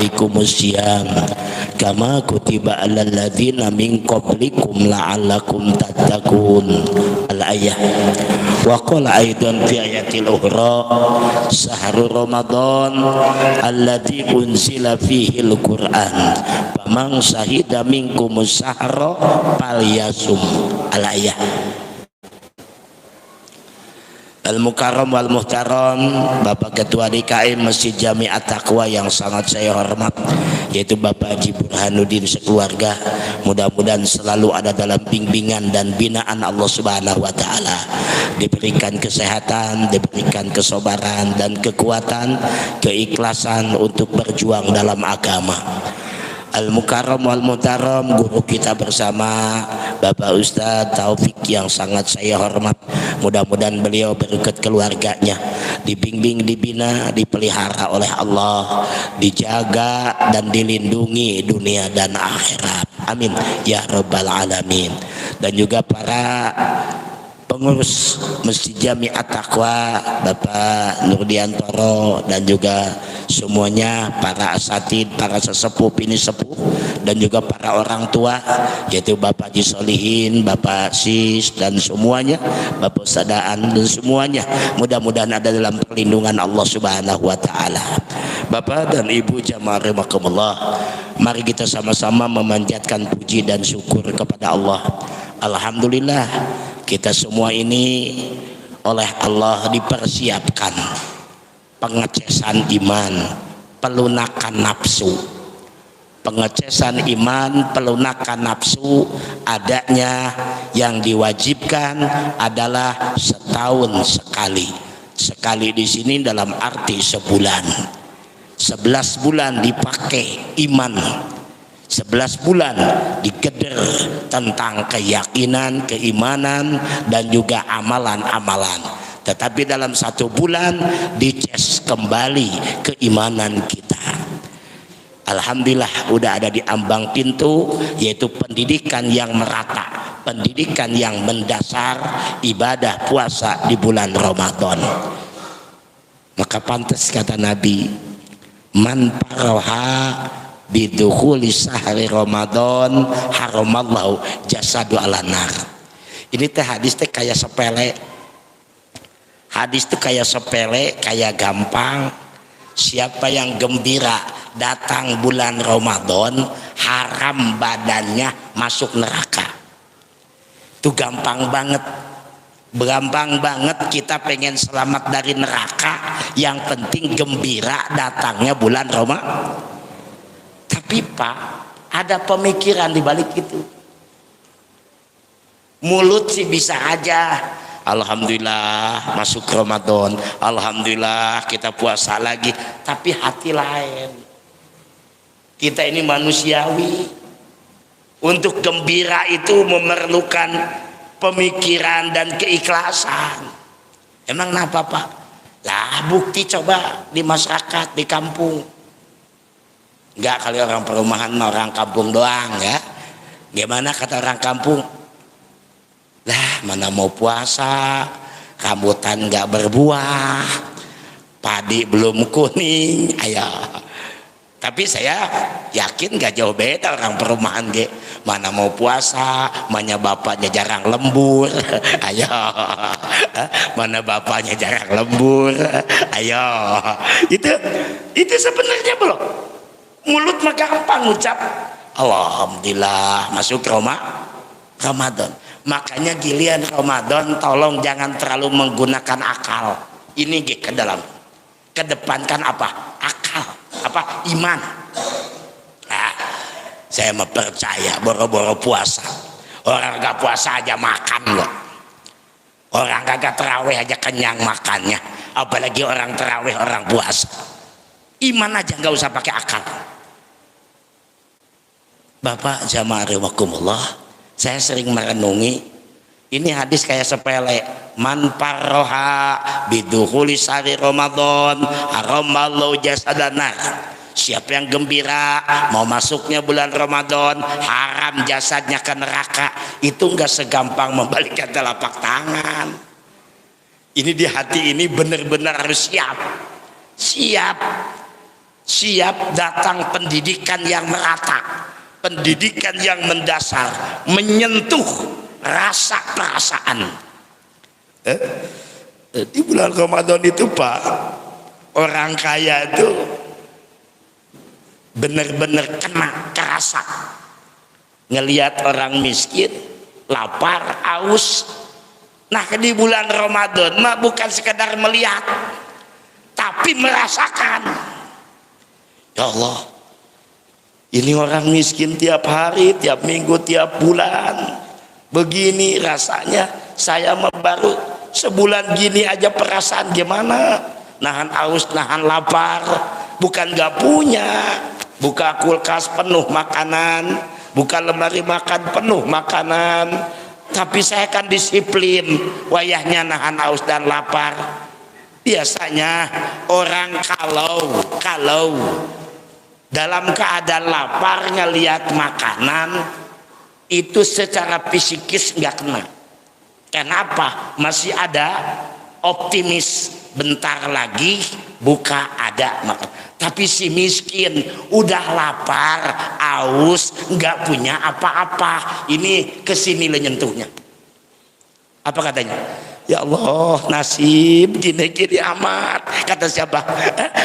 alaikumusiyam kama kutiba alal ladzina min qablikum la'allakum tattaqun. Al-ayah. Wa qala aidan fi ayatil ukhra syahrul ramadan alladzi unzila fihi al-Qur'an faman syahida minkumus syahra falyasum. Al-ayah. Al-Mukarram wal Muhtaram, Bapak Ketua DKM Masjid Jami At-Taqwa yang sangat saya hormat, yaitu Bapak Haji Burhanuddin sekeluarga, mudah-mudahan selalu ada dalam bimbingan dan binaan Allah Subhanahu wa taala, diberikan kesehatan, diberikan kesabaran dan kekuatan, keikhlasan untuk berjuang dalam agama. Al-Mukarram wal Muhtaram, guru kita bersama Bapak Ustadz Taufik yang sangat saya hormat, mudah-mudahan beliau berkat keluarganya dibimbing, dibina, dipelihara oleh Allah, dijaga dan dilindungi dunia dan akhirat, amin ya rabbal alamin. Dan juga para pengurus Masjid Jami At-Taqwa, Bapak Nurdiantoro dan juga semuanya, para asatid, para sesepuh, ini sepuh, dan juga para orang tua, yaitu Bapak Haji Solihin, Bapak Sis, dan semuanya, Bapak Sadaan dan semuanya, mudah-mudahan ada dalam perlindungan Allah Subhanahu wa taala. Bapak dan Ibu jamaah rahimakumullah, mari kita sama-sama memanjatkan puji dan syukur kepada Allah. Alhamdulillah, kita semua ini oleh Allah dipersiapkan pengecesan iman, pelunakan nafsu. Pengecesan iman, pelunakan nafsu, adanya yang diwajibkan adalah setahun sekali. Sekali di sini dalam arti sebulan. 11 bulan dipakai iman. 11 bulan digeder tentang keyakinan, keimanan dan juga amalan-amalan. Tetapi dalam 1 bulan dices kembali keimanan kita. Alhamdulillah udah ada di ambang pintu, yaitu pendidikan yang merata, pendidikan yang mendasar ibadah puasa di bulan Ramadan. Maka pantas kata Nabi, man paroha bidukhuli sahri Ramadan haramallahu jasadu ala nar. Ini teh hadis teh kayak sepele. Hadis itu kayak sepele, kayak gampang. Siapa yang gembira datang bulan Ramadan, haram badannya masuk neraka. Itu gampang banget. Gampang banget kita pengen selamat dari neraka. Yang penting gembira datangnya bulan Ramadan. Tapi Pak, ada pemikiran di balik itu. Mulut sih bisa aja, alhamdulillah masuk Ramadan, alhamdulillah kita puasa lagi, tapi hati lain. Kita ini manusiawi. Untuk gembira itu memerlukan pemikiran dan keikhlasan. Emang kenapa Pak? Lah bukti coba di masyarakat, di kampung. Enggak, kali orang perumahan orang kampung doang ya. Gimana kata orang kampung? Lah mana mau puasa, rambutan enggak berbuah, padi belum kuning, ayo. Tapi saya yakin gak jauh beda orang perumahan ge. Mana mau puasa, mana bapaknya jarang lembur, ayo. Mana bapaknya jarang lembur, ayo. Itu sebenarnya belum. Mulut mah gampang ngucap alhamdulillah masuk Ramadan. Makanya giliran Ramadan tolong jangan terlalu menggunakan akal. Ini ke dalam. Kedepankan apa? Akal. Apa? Iman. Nah, saya mah percaya boro-boro puasa. Orang gak puasa aja makan loh. Orang kagak terawih aja kenyang makannya. Apalagi orang terawih, orang puasa. Iman aja gak usah pakai akal. Bapak jamaah rahimakumullah, saya sering merenungi ini hadis kayak sepele. Man parroha bidukhuli sahri Ramadan haramallahu jasadana. Siapa yang gembira mau masuknya bulan Ramadan, haram jasadnya ke neraka. Itu enggak segampang membalikkan telapak tangan. Ini di hati ini benar-benar harus siap. siap datang pendidikan yang merata, pendidikan yang mendasar, menyentuh rasa perasaan. Di bulan Ramadan itu Pak, orang kaya itu benar-benar kena kerasa ngelihat orang miskin lapar haus. Nah di bulan Ramadan mah bukan sekedar melihat tapi merasakan. Ya Allah, ini orang miskin tiap hari, tiap minggu, tiap bulan begini rasanya. Saya mah baru sebulan gini aja perasaan gimana, nahan haus, nahan lapar. Bukan gak punya, buka kulkas penuh makanan, buka lemari makan penuh makanan, tapi saya kan disiplin wayahnya nahan haus dan lapar. Biasanya orang kalau dalam keadaan lapar ngelihat makanan itu secara psikis nggak kena. Kenapa? Masih ada optimis, bentar lagi buka ada makan. Tapi si miskin udah lapar, haus, nggak punya apa-apa. Ini kesini lenyentuhnya. Apa katanya? Ya Allah, nasib gini-gini amat. Kata siapa?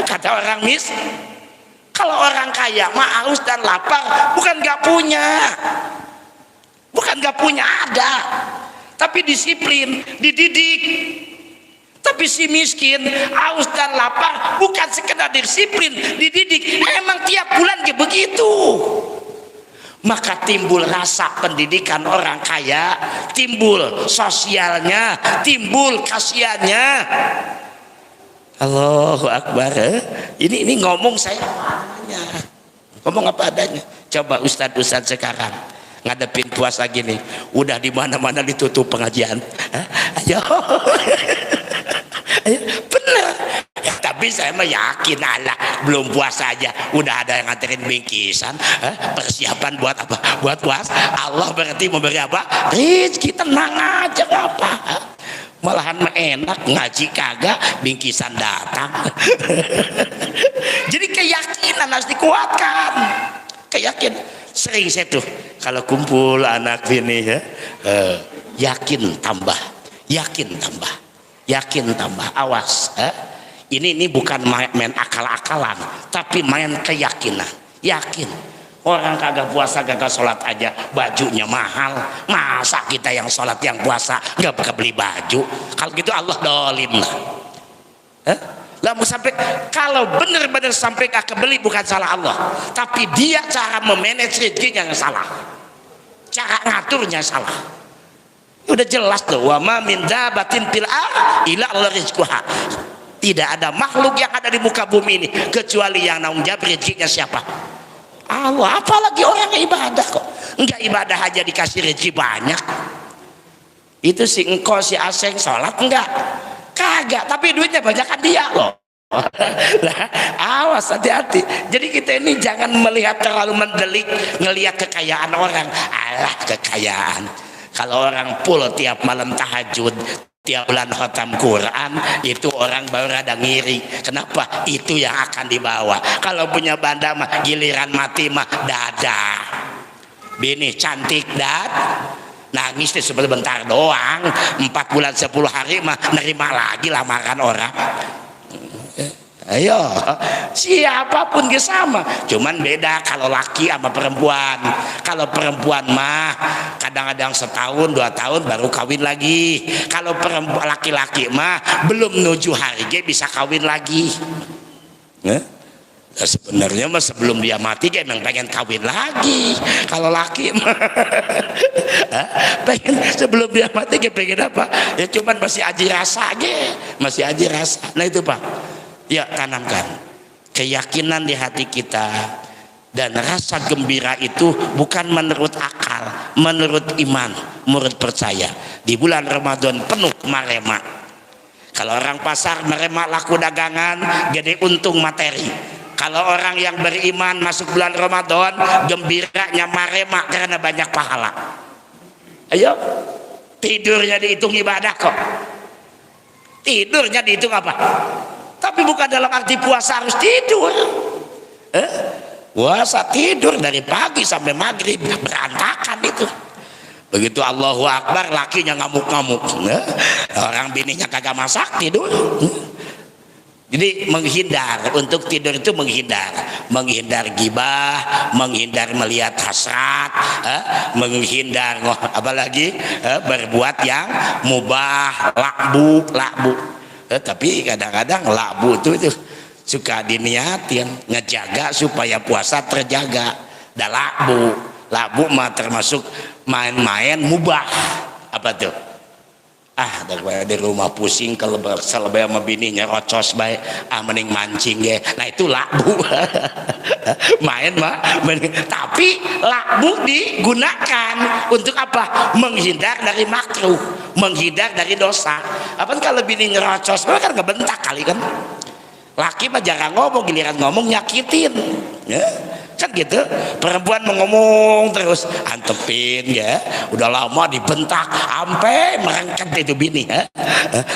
Kata orang kalau orang kaya mah haus dan lapar bukan nggak punya, bukan nggak punya, ada, tapi disiplin, dididik. Tapi si miskin haus dan lapar bukan sekedar disiplin, dididik, emang tiap bulan kayak begitu. Maka timbul rasa pendidikan orang kaya, timbul sosialnya, timbul kasihannya. Allahu Akbar. Ini ngomong saya apa adanya, ngomong apa adanya. Coba ustadz sekarang ngadepin puasa gini, udah di mana-mana ditutup pengajian. Ayo, ayo, bener. Tapi saya mah yakin Allah belum puasa aja udah ada yang nganterin bingkisan. Persiapan buat apa? Buat puasa. Allah berarti memberi apa? Rezeki, tenang aja, apa? Malahan mah enak, ngaji kagak, bingkisan datang. Jadi keyakinan harus dikuatkan. Keyakinan. Sering saya tuh kalau kumpul anak ini ya, yakin tambah, awas. Ini bukan main akal-akalan, tapi main keyakinan. Yakin orang kagak puasa kagak sholat aja bajunya mahal, masa kita yang sholat yang puasa nggak bakal beli baju? Kalau gitu Allah dolim lah. Lah mau sampai kalau benar-benar sampai kagak beli bukan salah Allah, tapi dia cara memanage rezekinya yang salah, cara ngaturnya salah. Udah jelas tuh, wa ma min dabatin fil ardi illa Allah rizquha. Tidak ada makhluk yang ada di muka bumi ini kecuali yang nanggung jawab rezekinya siapa? Allah. Apalagi orang ibadah kok, enggak ibadah aja dikasih rezeki banyak. Itu si engkau si Aseng sholat enggak? Kagak, tapi duitnya banyak kan dia loh. Awas, hati-hati. Jadi kita ini jangan melihat terlalu mendelik, ngelihat kekayaan orang. Alah kekayaan. Kalau orang full tiap malam tahajud, tiap bulan khatam Quran, itu orang baru ada ngiri. Kenapa? Itu yang akan dibawa. Kalau punya banda mah giliran mati mah dadah. Bini cantik nangis tuh sebentar doang, 4 bulan 10 hari mah nerima lagi lamaran orang. Ayo, siapapun sama, cuman beda kalau laki sama perempuan. Kalau perempuan mah kadang-kadang setahun 2 tahun baru kawin lagi. Kalau perempuan laki-laki mah belum nuju hari bisa kawin lagi. Nah, sebenarnya mah sebelum dia mati dia emang pengen kawin lagi. Kalau laki mah pengen sebelum dia mati dia pengen apa? Ya cuman masih aji rasa masih aji rasa. Nah itu Pak. Ya, tanamkan keyakinan di hati kita, dan rasa gembira itu bukan menurut akal, menurut iman, menurut percaya. Di bulan Ramadan penuh marema. Kalau orang pasar marema laku dagangan, gede untung materi. Kalau orang yang beriman masuk bulan Ramadan gembiranya marema karena banyak pahala. Ayo, tidurnya dihitung ibadah kok. Tidurnya dihitung apa? Tapi bukan dalam arti puasa harus tidur. Puasa tidur dari pagi sampai maghrib, berantakan itu. Begitu Allahu Akbar, lakinya ngamuk-ngamuk, orang bininya kagak masak, tidur. Jadi menghindar, untuk tidur itu menghindar gibah, menghindar melihat hasrat, menghindar apalagi berbuat yang mubah, lakbu. Tapi kadang-kadang lakbu itu suka diniatin, ngejaga supaya puasa terjaga. Dan lakbu mah termasuk main-main mubah. Apa tuh? Daripada di rumah pusing kalau selebay sama bininya rocos baik, mending mancing ya. Nah itu lakbu. Main mah, tapi lakbu digunakan untuk apa? Menghindar dari makruh, menghindar dari dosa. Apa kalau bini ngerocos, kan ngebentak kali kan. Laki mah jarang ngomong, giliran ngomong nyakitin, ya. Kan gitu. Perempuan mau ngomong terus, antepin ya, udah lama dibentak sampai merengket itu bini ya.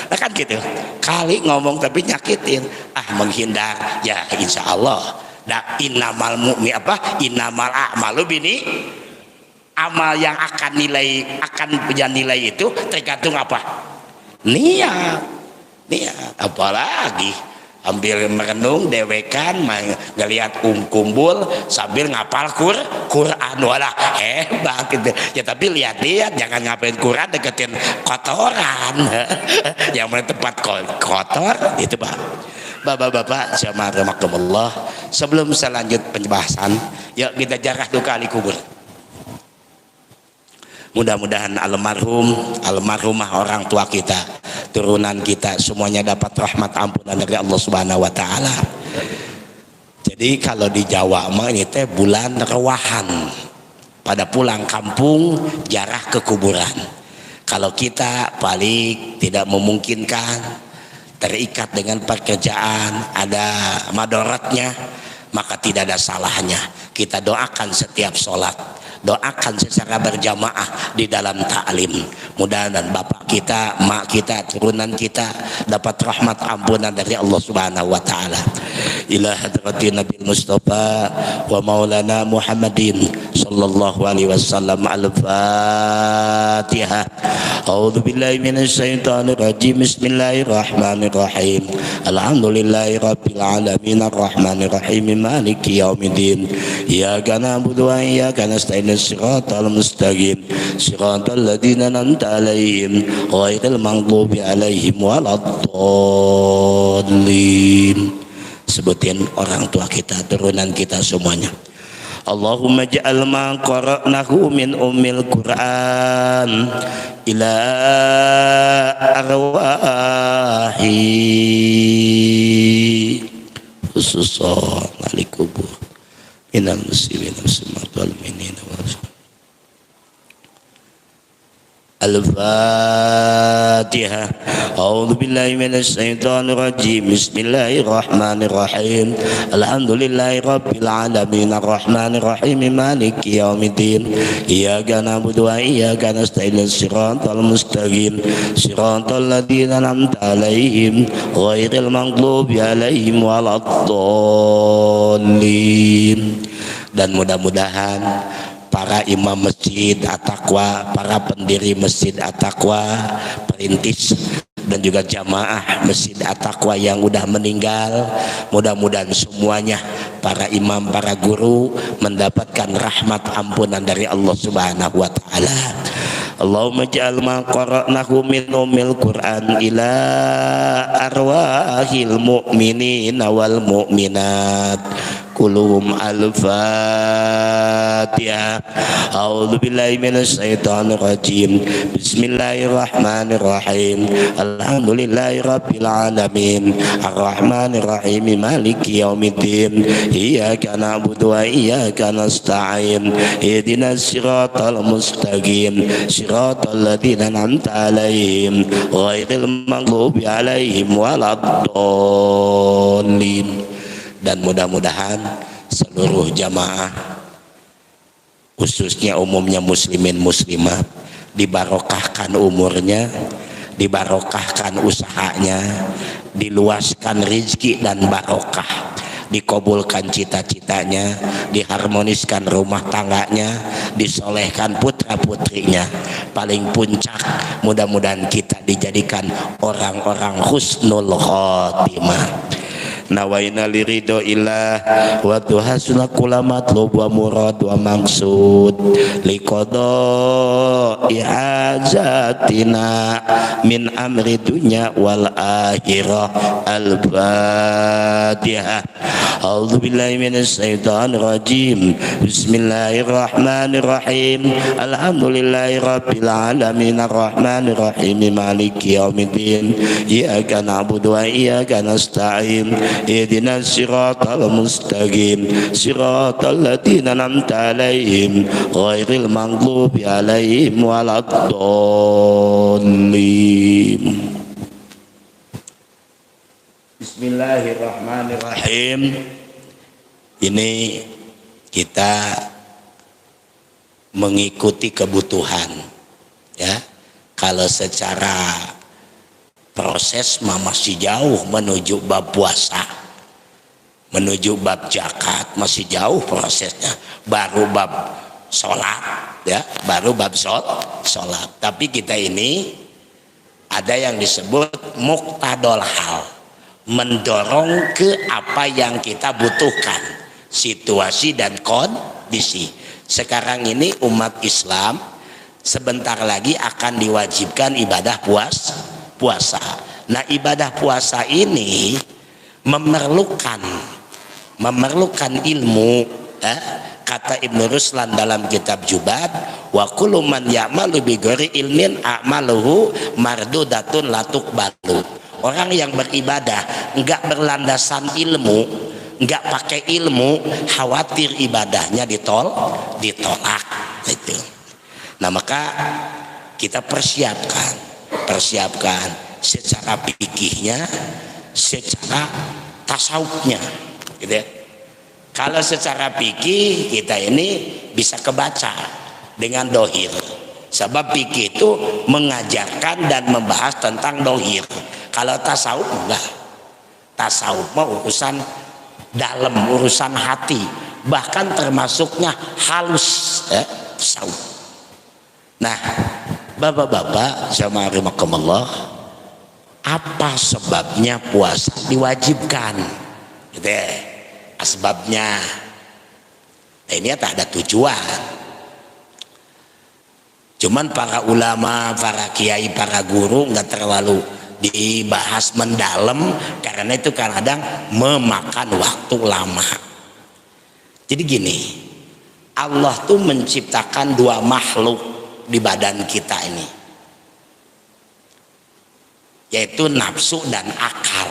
Nah, kan gitu, kali ngomong tapi nyakitin, menghindar ya, insya Allah. Nah, innamal a'malu bini, amal yang akan punya nilai itu tergantung apa? Niat. Apalagi ambil merenung dewekan ngelihat kumpul sambil ngapal Quran, walah hebat gitu ya. Tapi lihat jangan ngapain Quran deketin kotoran yang mana tempat kotor itu Pak. Bapak-bapak jamaah rahimakumullah, sebelum saya lanjut pembahasan, yuk kita jarah duka ahli kubur. Mudah-mudahan almarhumah orang tua kita, turunan kita semuanya dapat rahmat ampunan dari Allah Subhanahu wa taala. Jadi kalau di Jawa mah ini teh bulan rewahan. Pada pulang kampung jarah ke kuburan. Kalau kita paling tidak memungkinkan, terikat dengan pekerjaan, ada madaratnya, maka tidak ada salahnya kita doakan setiap sholat, doakan secara berjamaah di dalam ta'lim. Mudah-mudahan bapak kita, mak kita, turunan kita dapat rahmat ampunan dari Allah Subhanahu wa taala. Ila hadratin Nabi Mustafa wa Maulana Muhammadin sallallahu alaihi wasallam. Al-Fatihah. A'udzu billahi minasyaitonir rajim. Bismillahirrahmanirrahim. Alhamdulillahirabbil alamin arrahmanir rahim maliki yaumiddin. Iyyaka na'budu wa iyyaka nasta'in. Shiratal mustaqim shiratal ladzina an'amta 'alaihim ghairil maghdubi 'alaihim waladdallin. Sebutin orang tua kita, turunan kita semuanya. Allahumma ja'al ma qara'nahu min ummil Qur'an ila arwahi khususan ahli kubur minal muslimin wal mu'minin. Al-Fatihah. A'udzu billahi minasy syaithanir rajim. Bismillahirrahmanirrahim. Alhamdulillahirabbil alamin arrahmanir rahim maliki yaumiddin. Iyyaka na'budu wa iyyaka nasta'in. Shiratal mustaqim shiratal ladzina an'amta 'alaihim ghairil maghdubi alaihim waladdallin. Dan mudah-mudahan para imam masjid At-Taqwa, para pendiri masjid At-Taqwa, perintis dan juga jamaah masjid At-Taqwa yang udah meninggal, mudah-mudahan semuanya para imam, para guru mendapatkan rahmat ampunan dari Allah Subhanahu wa taala. Allahumma ja'al ma qara'nahu min ummil Qur'an ila arwahil mu'minina wal mu'minat kulluhum. Al-Fatihah. A'udzu billahi minasy syaithanir rajim. Bismillahirrahmanirrahim. Alhamdulillahirabbil alamin arrahmanir rahim maliki yaumiddin. Iyyaka na'budu wa iyyaka nasta'in. Ihdinas siratal mustaqim siratal ladzina an'amta 'alaihim ghairil maghdubi 'alaihim waladdallin. Dan mudah-mudahan seluruh jamaah, khususnya umumnya muslimin muslimat, dibarokahkan umurnya, dibarokahkan usahanya, diluaskan rizki dan barokah, dikabulkan cita-citanya, diharmoniskan rumah tangganya, disolehkan putra putrinya. Paling puncak mudah-mudahan kita dijadikan orang-orang husnul khotimah. Nawaina liridho ilah wa tuhasuna kula matlub wa murad wa maksud liqada ihazatina min amri dunya wal akhirah. Al-Fatihah. A'udzu billahi minasy syaithanir rajim. Bismillahirrahmanirrahim. Alhamdulillahi rabbil alamin arrahmanir rahim maliki yaumiddin. Iyyaka na'budu wa iyyaka nasta'in. Ihdinas siratal mustaqim siratal ladzina an'amta 'alaihim ghairil maghdubi 'alaihim waladdallin. Bismillahirrahmanirrahim. Ini kita mengikuti kebutuhan, ya. Kalau secara proses masih jauh menuju bab puasa, menuju bab zakat, masih jauh prosesnya, baru bab sholat, ya, baru bab sholat. Tapi kita ini ada yang disebut muqtadol hal, mendorong ke apa yang kita butuhkan, situasi dan kondisi. Sekarang ini umat Islam sebentar lagi akan diwajibkan ibadah puasa. Nah, ibadah puasa ini memerlukan ilmu, kata Ibnu Ruslan dalam kitab Jubad, wa kullu man ya'malu bi ghairi ilmin a'maluhu mardudatun latuk balu. Orang yang beribadah enggak berlandasan ilmu, enggak pakai ilmu, khawatir ibadahnya ditolak itu. Nah, maka kita persiapkan secara fikihnya, secara tasawufnya, gitu ya. Kalau secara fikih kita ini bisa kebaca dengan dohir, sebab fikih itu mengajarkan dan membahas tentang dohir. Kalau tasawuf enggak, tasawuf mah urusan dalam, urusan hati, bahkan termasuknya halus, tasawuf. Nah, bapak-bapak sama rahimakumullah, apa sebabnya puasa diwajibkan? Gitu ya, asbabnya. Nah, ini tak ada tujuan. Cuman para ulama, para kiai, para guru nggak terlalu dibahas mendalam karena itu kadang memakan waktu lama. Jadi gini, Allah tuh menciptakan dua makhluk di badan kita ini, yaitu nafsu dan akal.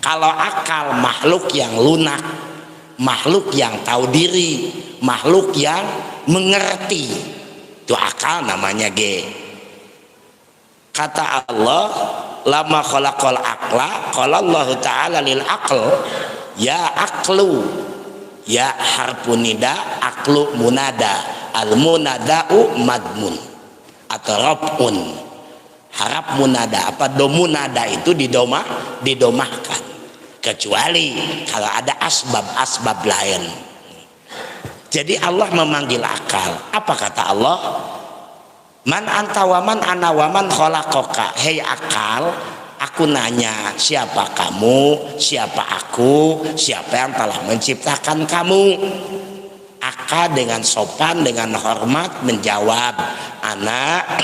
Kalau akal, makhluk yang lunak, makhluk yang tahu diri, makhluk yang mengerti, itu akal namanya G. Kata Allah, lama khalaqal aqla, qala Allah Ta'ala lil aql, ya aqlu, ya harfun nida, aqlu munada, al munada'u madmun atau robun. Harap munada apa domunada itu didomahkan, kecuali kalau ada asbab lain. Jadi Allah memanggil akal. Apa kata Allah? Man anta waman ana waman khalaqaka. Hei akal, aku nanya, siapa kamu, siapa aku, siapa yang telah menciptakan kamu? Akal dengan sopan, dengan hormat menjawab, anak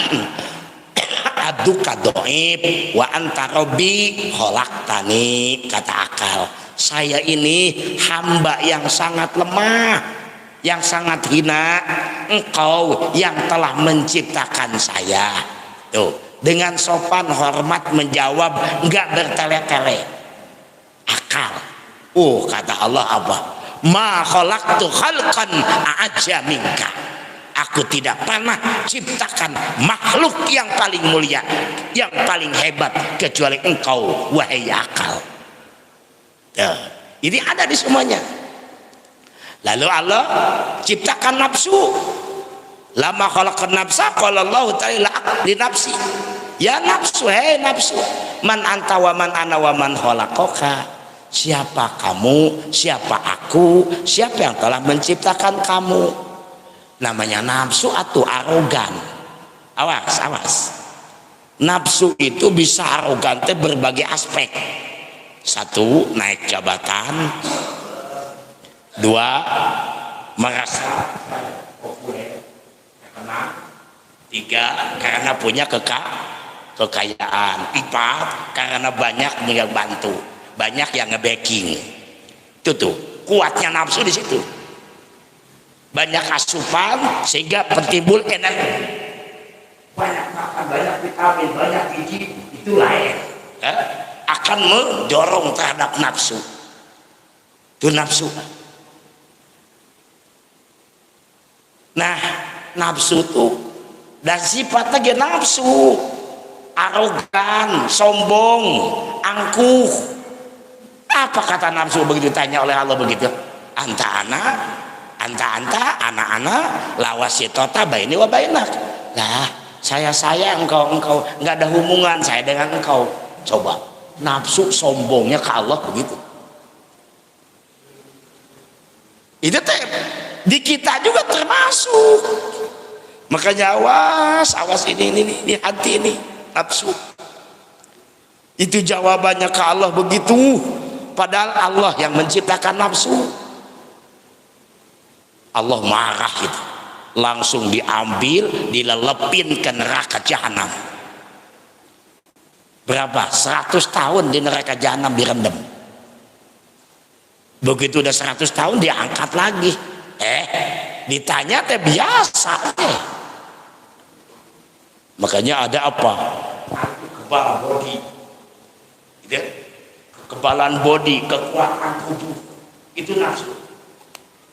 aduka doib wa anta robbi khalaqtani. Kata akal, saya ini hamba yang sangat lemah, yang sangat hina, engkau yang telah menciptakan saya. Tuh, dengan sopan hormat menjawab, enggak bertele-tele. Akal. Kata Allah apa? Ma khalaqtu khalqan a'ajja minka. Aku tidak pernah ciptakan makhluk yang paling mulia, yang paling hebat kecuali engkau, wahai akal. Ini ada di semuanya. Lalu Allah ciptakan nafsu. Lama khalaqan nafsa qala Allah ta'ala li nafsi. Ya nafsu, hei nafsu, man anta wa man ana wa man khalaqaka. Siapa kamu, siapa aku, siapa yang telah menciptakan kamu. Namanya nafsu atau arogan. Awas, awas. Nafsu itu bisa arogan berbagai aspek. Satu, naik jabatan. Dua, merasa populer, terkenal. Tiga, karena punya kekayaan. Empat, karena banyak yang bantu, banyak yang nge-backing. Itu tuh kuatnya nafsu di situ. Banyak asupan sehingga tertimbul energi. Banyak makan, banyak vitamin, banyak gizi, itu lain. Akan mendorong terhadap nafsu. Itu nafsu. Nah, nafsu tuh dan sifatnya ge nafsu, arogan, sombong, angkuh. Apa kata nafsu begitu ditanya oleh Allah begitu? Anta anak-anak lawasitota baini wa bainak. Lah, saya engkau nggak ada hubungan saya dengan engkau. Coba nafsu sombongnya ke Allah begitu. Itu teh di kita juga termasuk. Makanya awas ini hati ini nafsu. Itu jawabannya ke Allah begitu. Padahal Allah yang menciptakan nafsu. Allah marah itu. Langsung diambil, dilelepin ke neraka jahanam. Berapa? 100 tahun di neraka jahanam direndam. Begitu udah 100 tahun diangkat lagi. Ditanya teh biasa teh. Makanya ada apa? Kekebalan body. Gitu? Kekebalan body, kekuatan tubuh. Itu nafsu.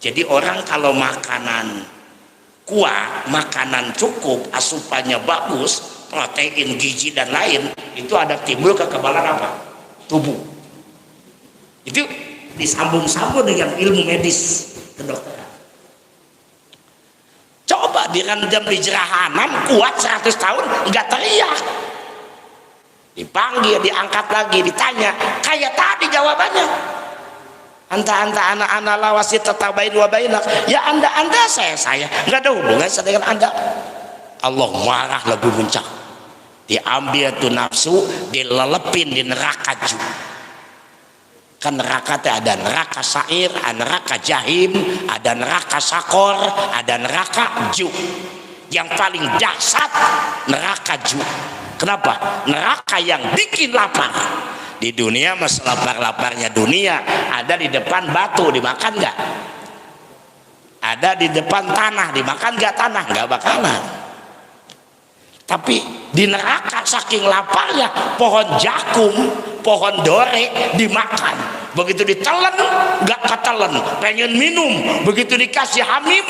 Jadi orang kalau makanan kuat, makanan cukup, asupannya bagus, protein, gizi dan lain, itu ada timbul kekebalan apa? Tubuh. Itu disambung-sambung dengan ilmu medis kedokteran. Coba direndam di jahanam kuat 100 tahun nggak teriak. Dipanggil, diangkat lagi, ditanya, kayak tadi jawabannya. Anta anak-anak lawasi tetabain wa bainak. Ya anda saya nggak ada hubungan dengan anda. Allah marah lebih puncak. Diambil tuh nafsu, dilelepin di neraka juga. Kan neraka teh ada neraka sair, ada neraka jahim, ada neraka sakor, ada neraka ju. Yang paling dahsyat neraka ju. Kenapa? Neraka yang bikin lapar. Di dunia mas lapar-laparnya dunia, ada di depan batu dimakan nggak? Ada di depan tanah dimakan nggak tanah? Nggak bakalan. Tapi di neraka saking laparnya pohon jagung, pohon dore dimakan. Begitu ditelan nggak ketelan, pengen minum. Begitu dikasih hamim,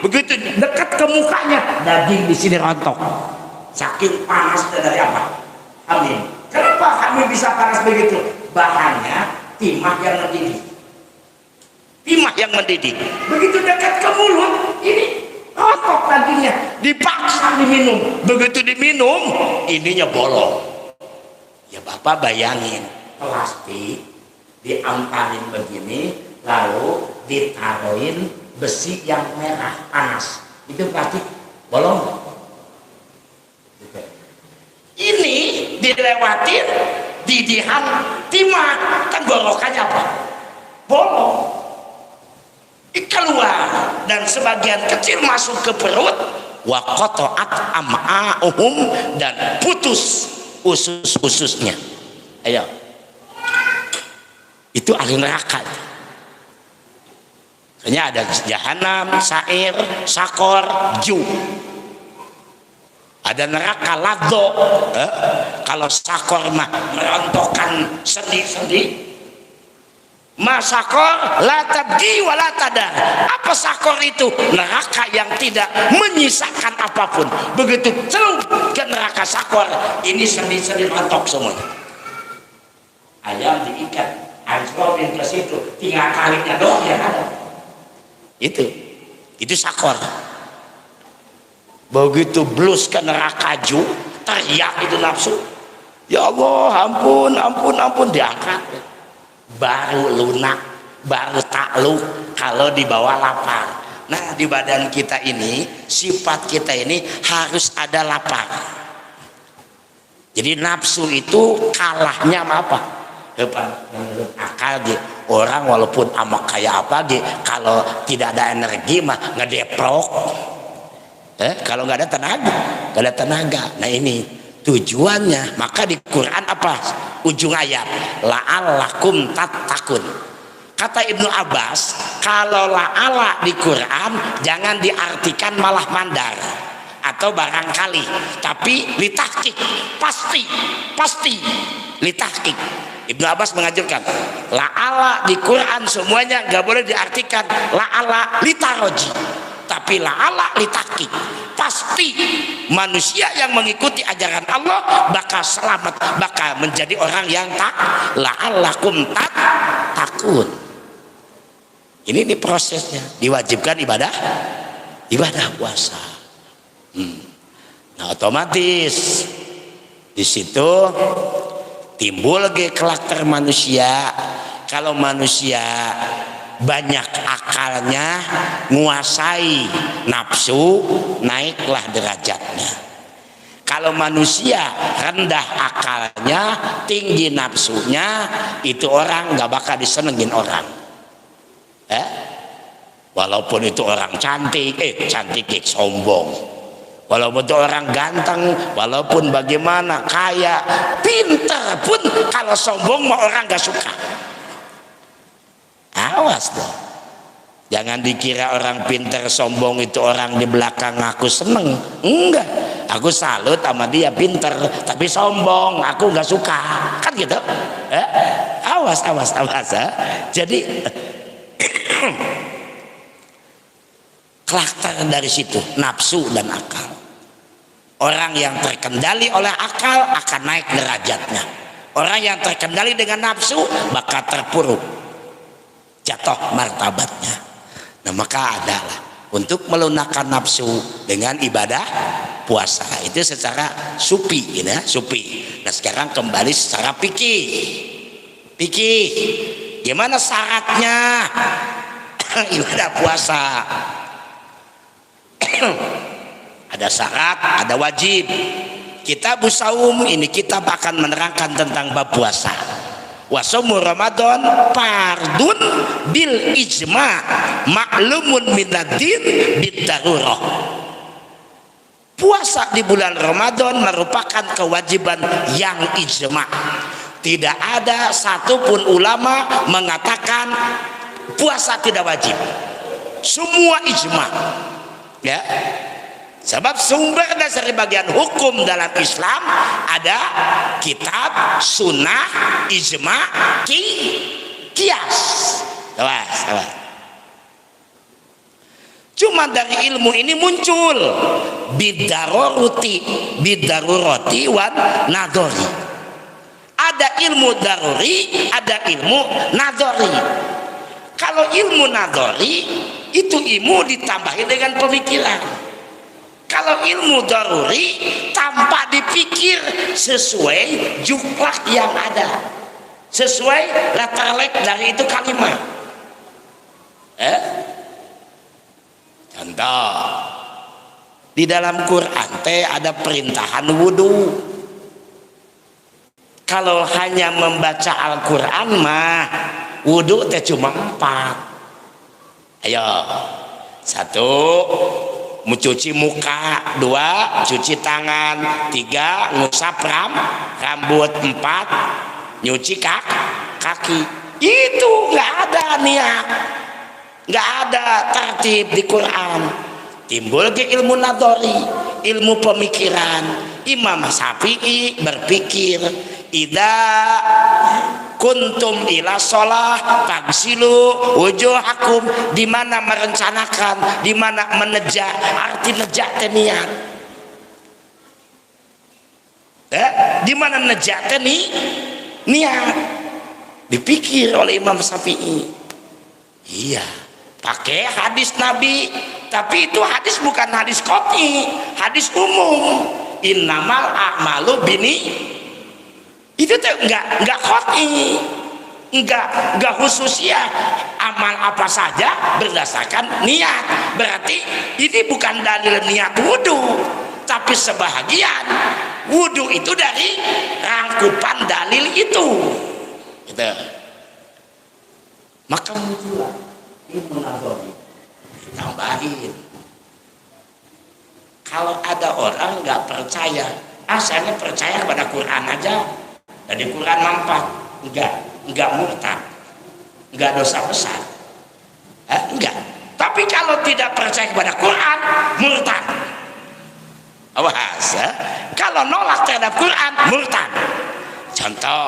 begitu dekat ke mukanya daging di sini rontok. Saking panasnya dari apa? Hamim. Kenapa hamim bisa panas begitu? Bahannya timah yang mendidih. Timah yang mendidih. Begitu dekat ke mulut, ini rontok dagingnya, dipaksa diminum. Begitu diminum, ininya bolong. Ya Bapak bayangin, plastik diamparin begini, lalu ditaruhin besi yang merah panas. Itu plastik bolong. Ini dilewatin didihan timah, kan gorokannya apa? Bolong. Keluar dan sebagian kecil masuk ke perut, wa qata'at am'a'uhum, dan putus usus-ususnya. Ayo, itu ahli neraka. Makanya ada jahanam, sair, sakor, ju. Ada neraka ladho. Kalau sakor mah merontokkan sendi-sendi. Masakor la tabdi wa la tadar. Apa sakor itu? Neraka yang tidak menyisakan apapun. Begitu celup ke neraka sakor, ini sendi-sendi rontok semuanya. Ayam diikat, anjlokin ke situ, tinggal kalinya doang yang ada. Itu sakor. Begitu blus ke neraka ju, teriak itu nafsu. Ya Allah, ampun, diangkat. baru lunak, baru takluk kalau dibawa lapar. Nah, di badan kita ini, sifat kita ini harus ada lapar. Jadi nafsu itu kalahnya apa? Akal gitu. Orang walaupun amak kayak apa gitu, kalau tidak ada energi mah ngedeprok. Kalau nggak ada tenaga, Nah ini tujuannya. Maka di Quran apa? Ujung ayat, la'allakum tattaqun. Kata Ibnu Abbas, kalau la'ala di Quran jangan diartikan malah mandar atau barangkali, tapi litahqiq, pasti litahqiq. Ibnu Abbas mengajarkan la'ala di Quran semuanya nggak boleh diartikan la'ala litaroji, tapi la'ala litahqiq. Pasti manusia yang mengikuti ajaran Allah bakal selamat, bakal menjadi orang yang la'allakum tattaqun. Ini prosesnya, diwajibkan ibadah puasa. Nah, otomatis di situ timbul lagi karakter manusia. Kalau manusia banyak akalnya, nguasai nafsu, naiklah derajatnya. Kalau manusia rendah akalnya, tinggi nafsunya, itu orang nggak bakal disenengin orang. Walaupun itu orang cantik, sombong. Walaupun itu orang ganteng, walaupun bagaimana, kaya, pintar pun, kalau sombong mah orang gak suka. Awas dong. Jangan dikira orang pintar sombong itu orang di belakang aku seneng. Enggak, aku salut sama dia pintar tapi sombong, aku gak suka. Kan gitu. Awas. Jadi karakter dari situ, nafsu dan akal. Orang yang terkendali oleh akal akan naik derajatnya. Orang yang terkendali dengan nafsu bakal terpuruk, jatuh martabatnya. Nah, maka adalah untuk melunakkan nafsu dengan ibadah puasa itu secara supi, supi. Nah, sekarang kembali secara fikih. Gimana syaratnya ibadah puasa? Ada syarat, ada wajib. Kitab Saum ini kita akan menerangkan tentang bab puasa. Wasaumu Ramadan fardun bil ijma maklumun minadin bidarurah. Puasa di bulan Ramadan merupakan kewajiban yang ijma. Tidak ada satupun ulama mengatakan puasa tidak wajib. Semua ijma. Ya, sebab sumber dari bagian hukum dalam Islam ada kitab, sunnah, ijma, qiyas. Awas. Cuma dari ilmu ini muncul bidarurati wan nadori. Ada ilmu daruri, ada ilmu nadori. Kalau ilmu nadori itu ilmu ditambahin dengan pemikiran. Kalau ilmu daruri tanpa dipikir sesuai juklak yang ada, sesuai letter dari itu kalimat. Contoh di dalam Quran ada perintahan wudhu. Kalau hanya membaca Al-Quran mah wudhu cuma 4. Ayo, 1 mencuci muka, 2 cuci tangan, 3 ngusap rambut, 4 nyuci kaki. Itu nggak ada niat, nggak ada tertib di Quran. Timbul ke ilmu nadori, ilmu pemikiran. Imam Syafi'i berpikir, idza kuntum ila sholah fagsilu wujuhakum. Di mana merencanakan, di mana menejak, arti nejak niat. Di mana nejak niat dipikir oleh Imam Syafi'i. Iya, pakai hadis Nabi, tapi itu hadis bukan hadis qot'i, hadis umum. Innamal a'malu bini. Itu tuh enggak qot'i. enggak khusus ya, amal apa saja berdasarkan niat. Berarti ini bukan dalil niat wudhu, tapi sebahagian wudhu itu dari rangkupan dalil itu gitu. Maka muncullah Ibnu Nawawi tambahin, kalau ada orang nggak percaya, saya percaya pada Quran aja, dari Quran manfaat, enggak murtad, enggak dosa besar, enggak. Tapi kalau tidak percaya kepada Quran, murtad. Awas, kalau nolak terhadap Quran, murtad. Contoh,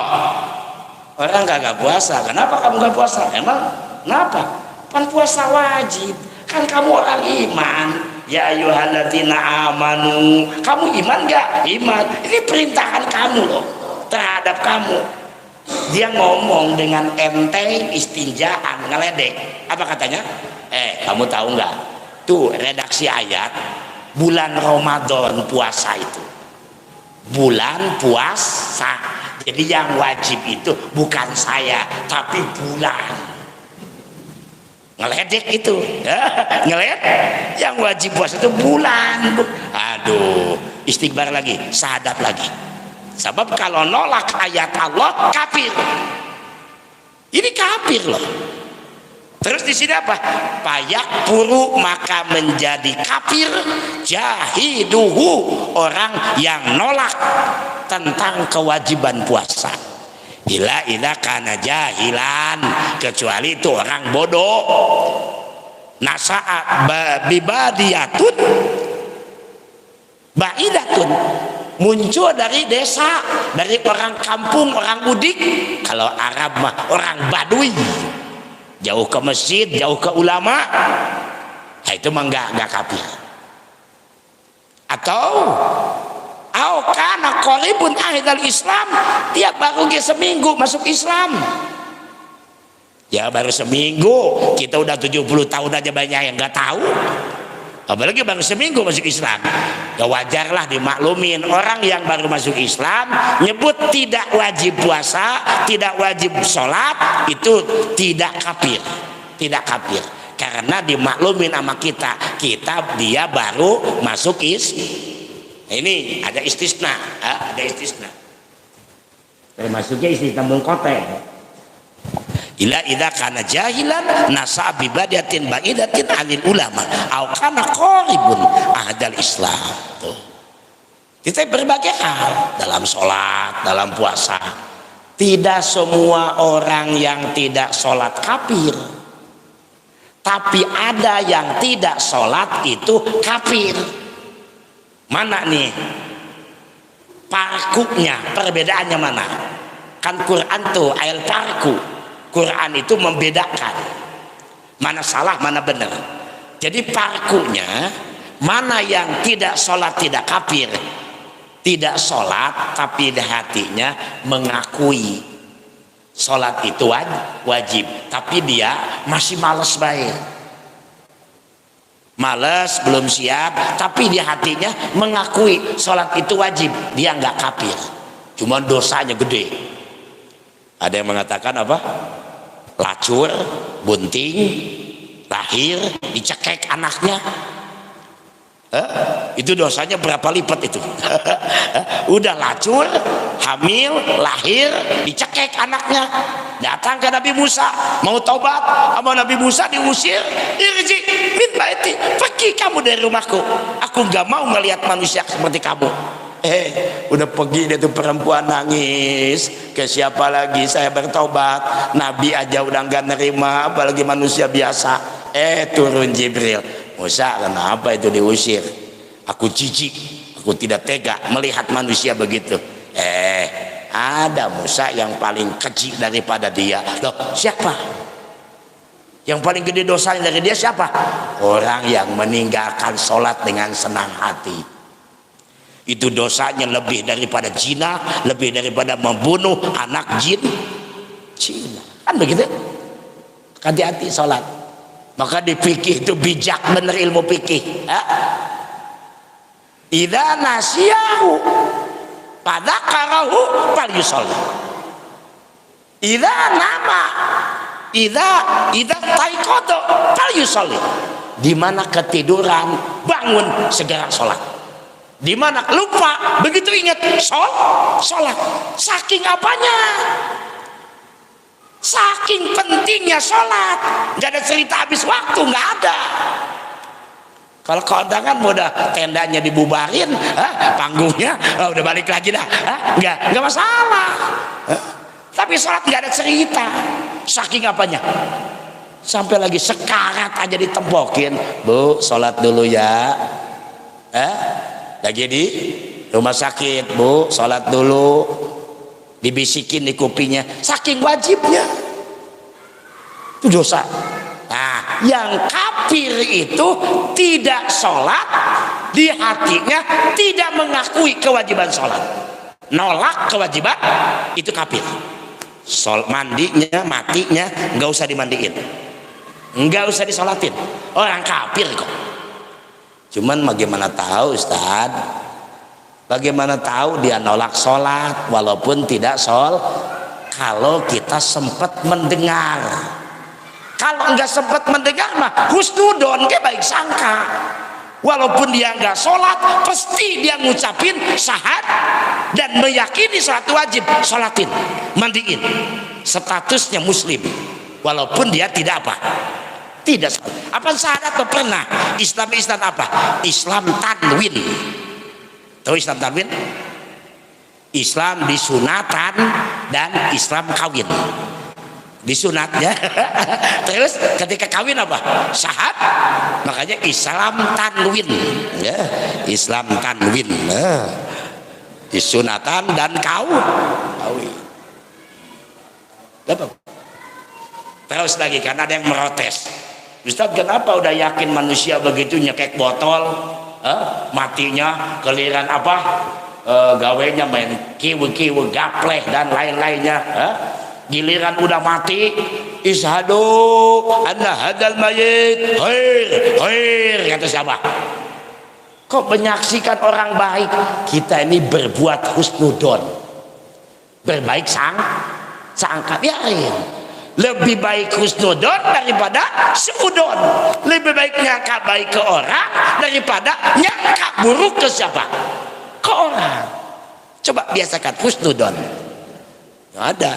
orang nggak puasa, kenapa kamu nggak puasa? Emang kenapa? Kan puasa wajib, kan kamu orang iman. Ya ayyuhalladzina amanu, kamu iman nggak? Iman. Ini perintahan kamu loh terhadap kamu. Dia ngomong dengan enteng, istinjaan, ngeledek. Apa katanya? Kamu tahu nggak? Tuh redaksi ayat, bulan Ramadan puasa itu, bulan puasa. Jadi yang wajib itu bukan saya, tapi bulan. Ngeledek itu, ngeledek. Yang wajib puasa itu bulan. Aduh, istighfar lagi, syahadat lagi. Sebab kalau nolak ayat Allah, kafir. Ini kafir loh. Terus di sini apa? Payak puru maka menjadi kafir jahiduhu, orang yang nolak tentang kewajiban puasa. Ila kana jahilan, kecuali itu orang bodoh. Nasa'a bibadiyatun baidatun, muncul dari desa, dari orang kampung, orang mudik. Kalau Arab mah orang Badui, jauh ke masjid, jauh ke ulama, itu mah enggak kafir. Atau karena qaribun ahidal Islam, dia baru seminggu masuk Islam. Ya baru seminggu, kita udah 70 tahun aja banyak yang nggak tahu, apalagi baru seminggu masuk Islam. Ya wajarlah dimaklumin, orang yang baru masuk Islam nyebut tidak wajib puasa, tidak wajib sholat, itu tidak kafir, tidak kafir. Karena dimaklumin sama kita dia baru masuk Islam. Ini ada istisna, ada istisna. Termasuknya istisna mungkote. Ila idza kana jahilan nasa bi badatin baidatin anil ulama au kana qaribun ahdal Islam. Tuh. Kita berbagai hal dalam sholat, dalam puasa. Tidak semua orang yang tidak sholat kafir. Tapi ada yang tidak sholat itu kafir. Mana nih parkunya, perbedaannya mana? Kan Quran tuh ayat parku. Quran itu membedakan mana salah, mana benar. Jadi parkunya, mana yang tidak sholat tidak kafir, tidak sholat tapi di hatinya mengakui sholat itu wajib, tapi dia masih malas bayar. Malas, belum siap, tapi di hatinya mengakui sholat itu wajib, dia nggak kafir, cuma dosanya gede. Ada yang mengatakan apa? Lacur, bunting, lahir, dicekek anaknya, itu dosanya berapa lipat itu? Udah lacur, hamil, lahir, dicekek anaknya. Datang ke Nabi Musa mau taubat, sama Nabi Musa diusir. Irji min baiti, pergi kamu dari rumahku, aku nggak mau melihat manusia seperti kamu. Udah pergi dia tuh perempuan, nangis. Ke siapa lagi saya bertobat? Nabi aja udah nggak nerima, apalagi manusia biasa. Turun Jibril. Musa, kenapa itu diusir? Aku jijik, aku tidak tega melihat manusia begitu. Ada Musa yang paling keji daripada dia. Loh, siapa? Yang paling gede dosanya dari dia siapa? Orang yang meninggalkan sholat dengan senang hati. Itu dosanya lebih daripada zina, lebih daripada membunuh anak jin. Cina, kan begitu? Hati-hati sholat. Maka di fikih itu bijak bener, ilmu fikih. Idza nasiyahu pada karahu fal yusolli. Idza nama, idza taikodo fal yusolli. Di mana ketiduran, bangun segera sholat. Di mana lupa, begitu ingat sholat. Saking apanya? Saking pentingnya sholat. Gak ada cerita habis waktu, nggak ada. Kalau kondangan udah tendanya dibubarin, panggungnya udah balik lagi dah, nggak masalah. Tapi sholat nggak ada cerita. Saking apanya? Sampai lagi sekarat aja ditempokin, Bu, sholat dulu ya. Lagi di rumah sakit, Bu, sholat dulu. Dibisikin di kupingnya, saking wajibnya. Itu dosa. Nah, yang kafir itu tidak sholat, di hatinya tidak mengakui kewajiban sholat, nolak kewajiban, itu kafir. Mandinya, matinya nggak usah dimandiin, nggak usah disolatin, orang kafir kok. Cuman bagaimana tahu, Ustaz? Bagaimana tahu dia nolak sholat walaupun tidak kalau kita sempat mendengar. Kalau nggak sempat mendengar mah husnudon, kayak baik sangka. Walaupun dia nggak sholat, pasti dia ngucapin syahad dan meyakini sholat wajib, sholatin, mandiin. Statusnya muslim, walaupun dia tidak apa? Tidak sholat. Apa syahadat tuh pernah? Islam apa? Islam tanwin. Tahu Islam tanwin? Islam disunatan dan Islam kawin. Disunatnya terus ketika kawin apa? Syahad. Makanya Islam tanwin, ya, Islam tanwin. Disunatan dan kawin. Terus lagi kan ada yang merotes, Ustaz, kenapa udah yakin manusia begitu nyekek botol, matinya giliran apa, gawainya main kiwi gapleh dan lain-lainnya, giliran udah mati ishadu anna hadal mayit khair, kata siapa? Kok menyaksikan orang baik, kita ini berbuat husnudon, berbaik sangka, biarin. Lebih baik husnudon daripada seudon. Lebih baik nyangka baik ke orang daripada nyangka buruk ke siapa? Ke orang. Coba biasakan husnudon. Nggak ada.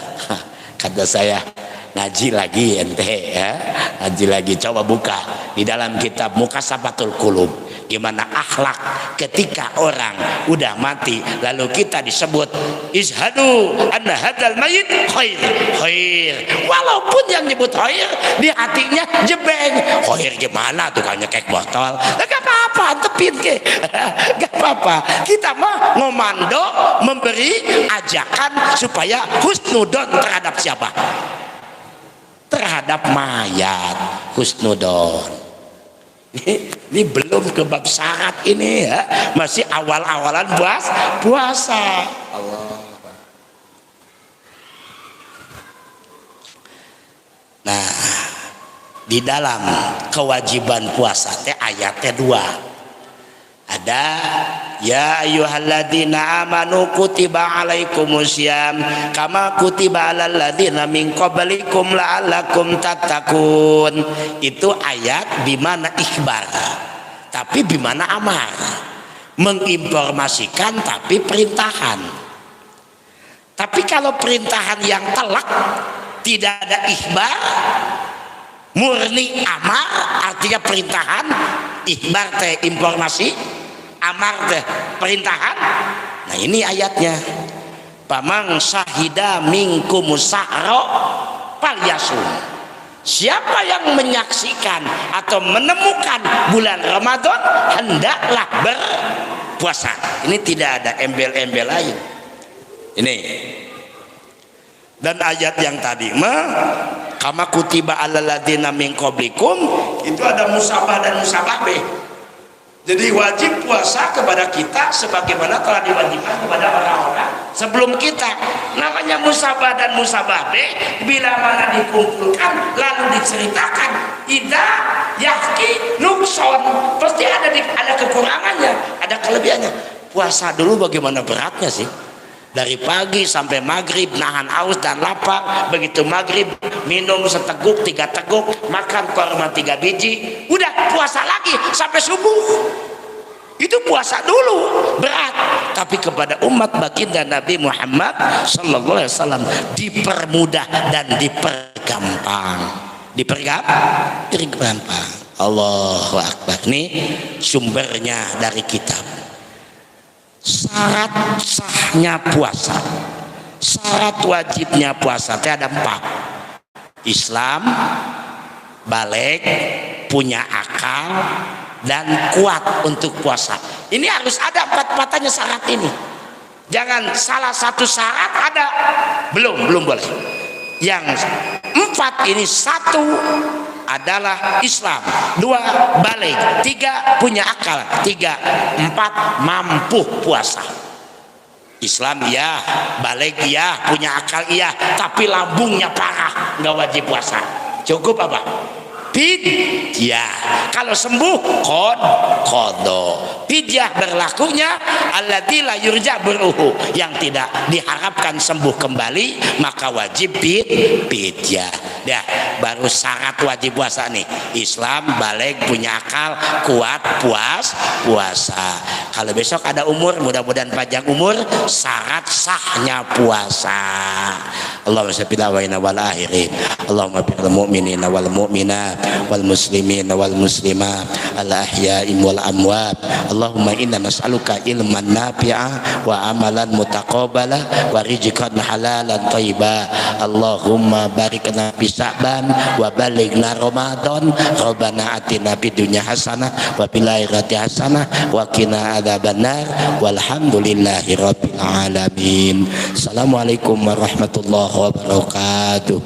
Kata saya, ngaji lagi ente, ya. Ngaji lagi, coba buka di dalam kitab Mukasafatul Qulub, gimana akhlak ketika orang udah mati lalu kita disebut ishadu anna hadzal mayit khair, walaupun yang nyebut khair di hatinya jebeng. Khair gimana tuh, kan nyekek botol, gak apa-apa, tepin ke gak apa-apa. Kita mah ngomando memberi ajakan supaya husnudon terhadap siapa? Terhadap mayat, husnudon. Ini belum ke bab syarat ini, ya, masih awal-awalan puasa. Allah. Nah, di dalam kewajiban puasa teh ayatnya 2. Ada ya ayyuhalladzina amanu kutiba alaikumusiyam kama kutiba alal ladzina min qablikum la'allakum tattaqun. Itu ayat bimana ikhbar, tapi bimana amar, menginformasikan tapi perintahan. Tapi kalau perintahan yang telak, tidak ada ikhbar, murni amar, artinya perintahan. Ikhbar teh informasi, amar teh perintahan. Nah ini ayatnya, pamang syahida minkum sa'ra falyasum. Siapa yang menyaksikan atau menemukan bulan Ramadan, hendaklah berpuasa. Ini tidak ada embel-embel lain. Ini. Dan ayat yang tadi mah kama kutiba alal ladzina min qablikum, itu ada musabah dan musabah beh. Jadi wajib puasa kepada kita sebagaimana telah diwajibkan kepada orang-orang sebelum kita. Namanya musabah dan musabah beh, bila mana dikumpulkan lalu diceritakan idza yahki nukson, pasti ada kekurangannya, ada kelebihannya. Puasa dulu bagaimana beratnya sih? Dari pagi sampai maghrib nahan haus dan lapar. Begitu maghrib minum seteguk 3 teguk, makan korma 3 biji, udah puasa lagi sampai subuh. Itu puasa dulu berat, tapi kepada umat baginda Nabi Muhammad sallallahu alaihi wasallam dipermudah dan dipergampang. Dipergampang. Allahu Akbar. Nih sumbernya dari kitab. Syarat sahnya puasa, syarat wajibnya puasa itu ada 4. Islam, balik, punya akal, dan kuat untuk puasa. Ini harus ada 4-4-nya syarat ini. Jangan salah satu syarat ada, belum boleh. Yang 4 ini, 1 adalah Islam, 2 balik, 3 punya akal, 4 mampu puasa. Islam iya, balik iya, punya akal iya, tapi lambungnya parah, nggak wajib puasa. Cukup apa? Fidyah. Kalau sembuh qadha. Fidyah berlakunya alladzi la yurja buruhu, yang tidak diharapkan sembuh kembali, maka wajib fidyah. Dah, baru syarat wajib puasa nih. Islam, balik, punya akal, kuat, puasa. Kalau besok ada umur, mudah-mudahan panjang umur, syarat sahnya puasa. Allahumma shalli ala sayyidina wal akhirin. Allahumma bil mu'minina wal mu'minat wal muslimin wal muslimat al ahya'i wal amwat. Allahumma inna nas'aluka ilman nafi'a wa amalan mutaqabbala wa rizqan halalan thayyiba. Allahumma barik lana fi Sa'ban wa balighna Ramadan. Rabbana atina fid dunya hasanah wa fil akhirati hasanah wa qina adzabannar. Walhamdulillahi rabbil alamin. Assalamualaikum warahmatullahi wabarakatuh.